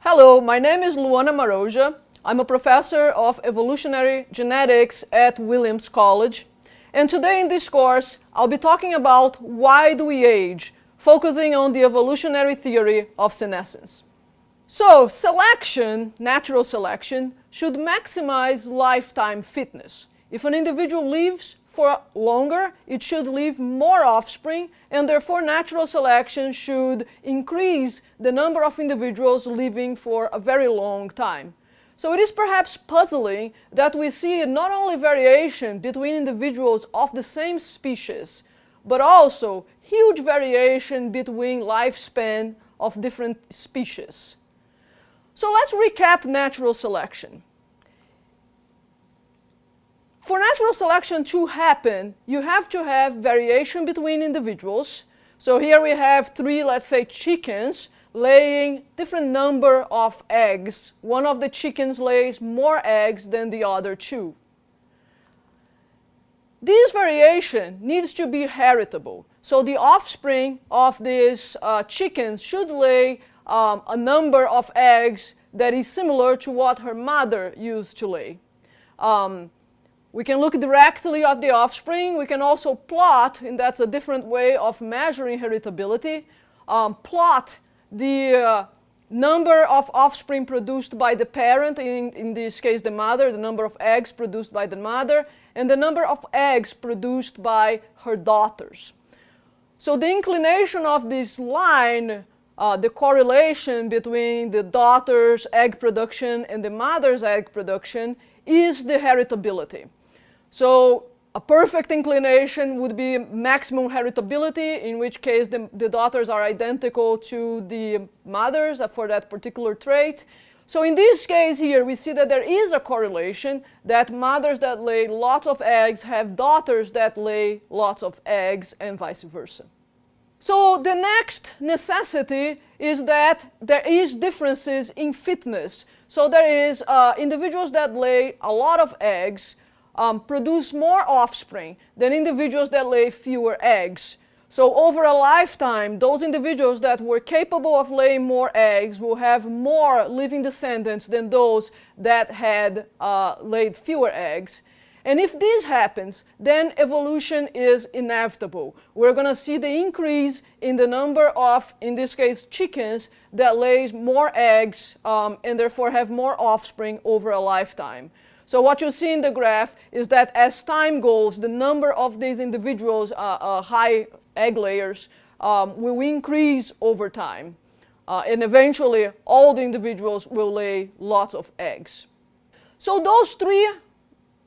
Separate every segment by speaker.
Speaker 1: Hello, my name is Luana Maroja. I'm a professor of evolutionary genetics at Williams College. And today in this course, I'll be talking about why do we age, focusing on the evolutionary theory of senescence. So, selection, natural selection, should maximize lifetime fitness. If an individual lives for longer, it should leave more offspring, and therefore natural selection should increase the number of individuals living for a very long time. So it is perhaps puzzling that we see not only variation between individuals of the same species, but also huge variation between lifespan of different species. So let's recap natural selection. For natural selection to happen, you have to have variation between individuals. So here we have three, let's say, chickens laying different number of eggs. One of the chickens lays more eggs than the other two. This variation needs to be heritable. So the offspring of these chickens should lay a number of eggs that is similar to what her mother used to lay. We can look directly at the offspring. We can also plot, and that's a different way of measuring heritability, plot the number of offspring produced by the parent, in this case the mother, the number of eggs produced by the mother, and the number of eggs produced by her daughters. So the inclination of this line, the correlation between the daughter's egg production and the mother's egg production, is the heritability. So a perfect inclination would be maximum heritability, in which case the daughters are identical to the mothers for that particular trait. So in this case here, we see that there is a correlation, that mothers that lay lots of eggs have daughters that lay lots of eggs, and vice versa. So the next necessity is that there is differences in fitness. So there is individuals that lay a lot of eggs produce more offspring than individuals that lay fewer eggs. So over a lifetime, those individuals that were capable of laying more eggs will have more living descendants than those that had laid fewer eggs. And if this happens, then evolution is inevitable. We're going to see the increase in the number of, in this case, chickens that lays more eggs and therefore have more offspring over a lifetime. So what you see in the graph is that as time goes, the number of these individuals, high egg layers, will increase over time. And eventually, all the individuals will lay lots of eggs. So those three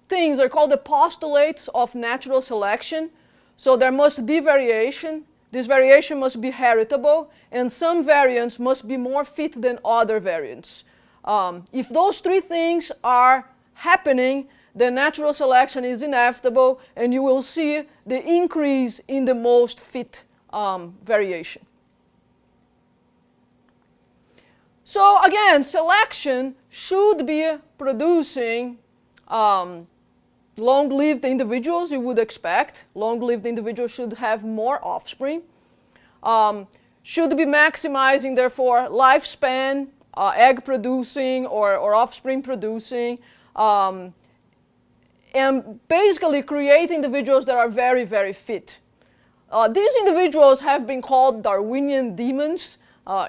Speaker 1: things are called the postulates of natural selection. So there must be variation. This variation must be heritable, and some variants must be more fit than other variants. If those three things are happening, then natural selection is inevitable, and you will see the increase in the most fit variation. So again, selection should be producing long-lived individuals, you would expect. Long-lived individuals should have more offspring. Should be maximizing, therefore, lifespan, egg producing or offspring producing, and basically create individuals that are very, very fit. These individuals have been called Darwinian demons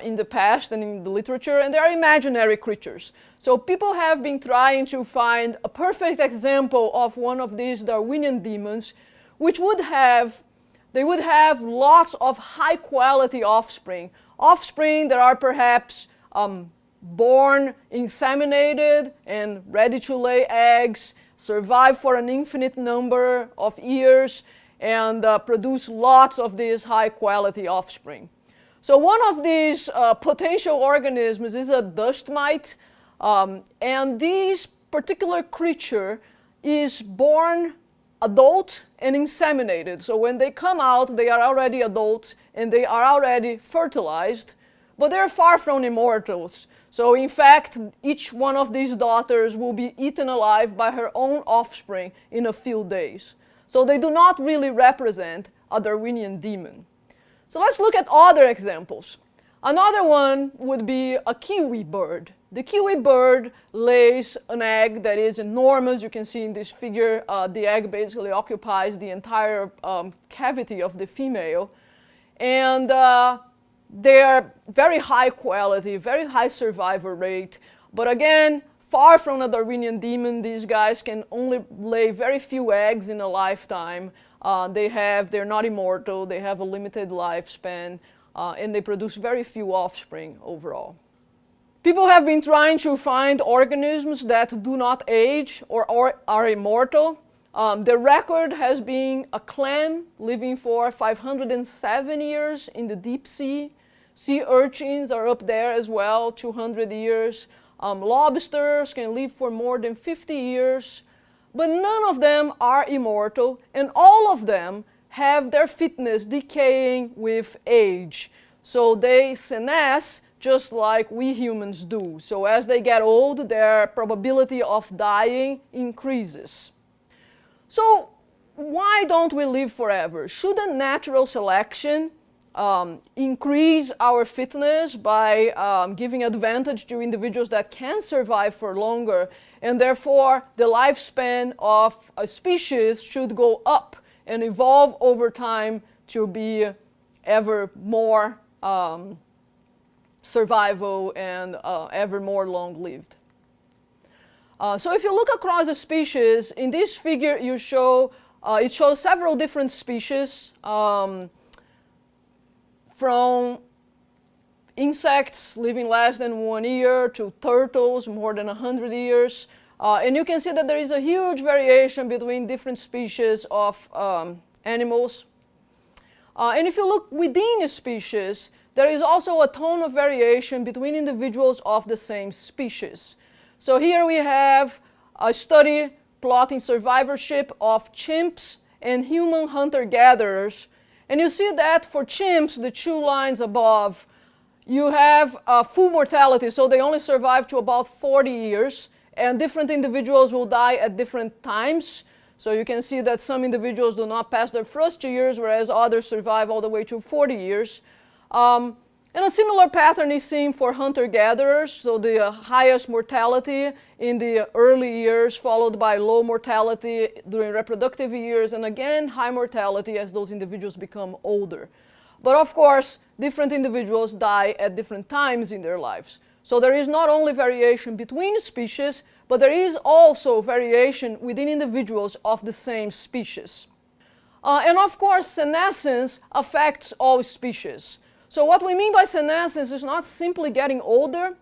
Speaker 1: in the past and in the literature, and they are imaginary creatures. So people have been trying to find a perfect example of one of these Darwinian demons, which would have, they would have lots of high-quality offspring. Offspring that are perhaps born inseminated and ready to lay eggs, survive for an infinite number of years, and produce lots of these high-quality offspring. So one of these potential organisms is a dust mite, and this particular creature is born adult and inseminated. So when they come out, they are already adults and they are already fertilized, but they're far from immortals. So in fact, each one of these daughters will be eaten alive by her own offspring in a few days. So they do not really represent a Darwinian demon. So let's look at other examples. Another one would be a kiwi bird. The kiwi bird lays an egg that is enormous. You can see in this figure, the egg basically occupies the entire cavity of the female. And they are very high quality, very high survival rate. But again, far from a Darwinian demon, these guys can only lay very few eggs in a lifetime. They're not immortal, they have a limited lifespan, and they produce very few offspring overall. People have been trying to find organisms that do not age or are immortal. The record has been a clam living for 507 years in the deep sea. Sea urchins are up there as well, 200 years. Lobsters can live for more than 50 years. But none of them are immortal, and all of them have their fitness decaying with age. So they senesce just like we humans do. So as they get old, their probability of dying increases. So why don't we live forever? Shouldn't natural selection increase our fitness by giving advantage to individuals that can survive for longer, and therefore the lifespan of a species should go up and evolve over time to be ever more survival and ever more long-lived. So if you look across the species, in this figure it shows several different species, from insects living less than 1 year to turtles more than 100 years. And you can see that there is a huge variation between different species of animals. And if you look within a species, there is also a ton of variation between individuals of the same species. So here we have a study plotting survivorship of chimps and human hunter-gatherers. And you see that for chimps, the 2 lines above, you have full mortality, so they only survive to about 40 years, and different individuals will die at different times. So you can see that some individuals do not pass their first 2 years, whereas others survive all the way to 40 years. And a similar pattern is seen for hunter-gatherers, so the highest mortality in the early years, followed by low mortality during reproductive years, and again high mortality as those individuals become older. But of course, different individuals die at different times in their lives. So there is not only variation between species, but there is also variation within individuals of the same species. And of course, senescence affects all species. So what we mean by senescence is not simply getting older,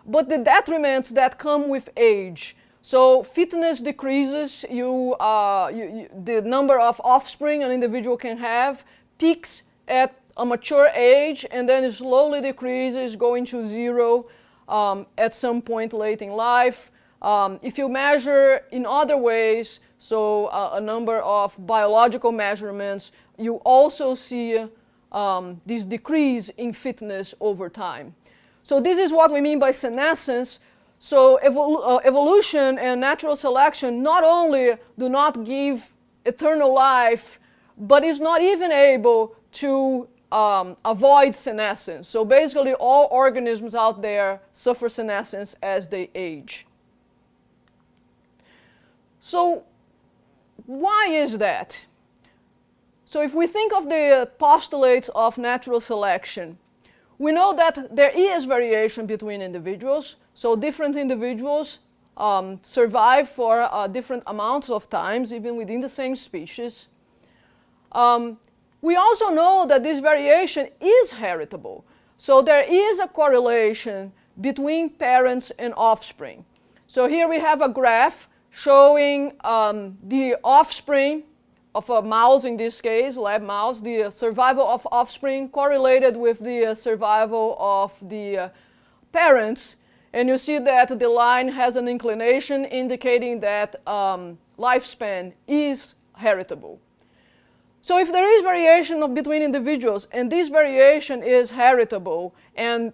Speaker 1: but the detriments that come with age. So fitness decreases, the number of offspring an individual can have peaks at a mature age and then it slowly decreases, going to 0 at some point late in life. If you measure in other ways, so a number of biological measurements, you also see this decrease in fitness over time. So this is what we mean by senescence. So evolution and natural selection not only do not give eternal life, but is not even able to avoid senescence. So basically all organisms out there suffer senescence as they age. So why is that? So if we think of the postulates of natural selection, we know that there is variation between individuals. So different individuals survive for different amounts of times, even within the same species. We also know that this variation is heritable. So there is a correlation between parents and offspring. So here we have a graph showing the offspring of a mouse, in this case, lab mouse, the survival of offspring correlated with the survival of the parents. And you see that the line has an inclination indicating that lifespan is heritable. So if there is variation between individuals and this variation is heritable, and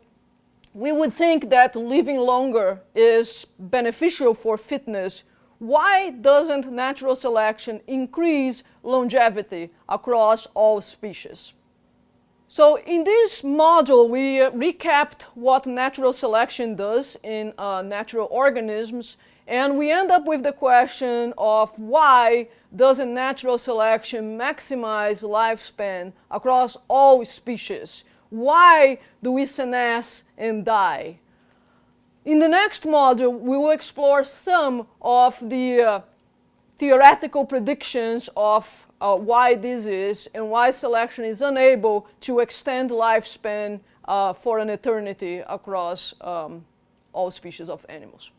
Speaker 1: we would think that living longer is beneficial for fitness, why doesn't natural selection increase longevity across all species? So in this module, we recapped what natural selection does in natural organisms, and we end up with the question of why doesn't natural selection maximize lifespan across all species? Why do we senesce and die? In the next module, we will explore some of the theoretical predictions of why this is and why selection is unable to extend lifespan for an eternity across all species of animals.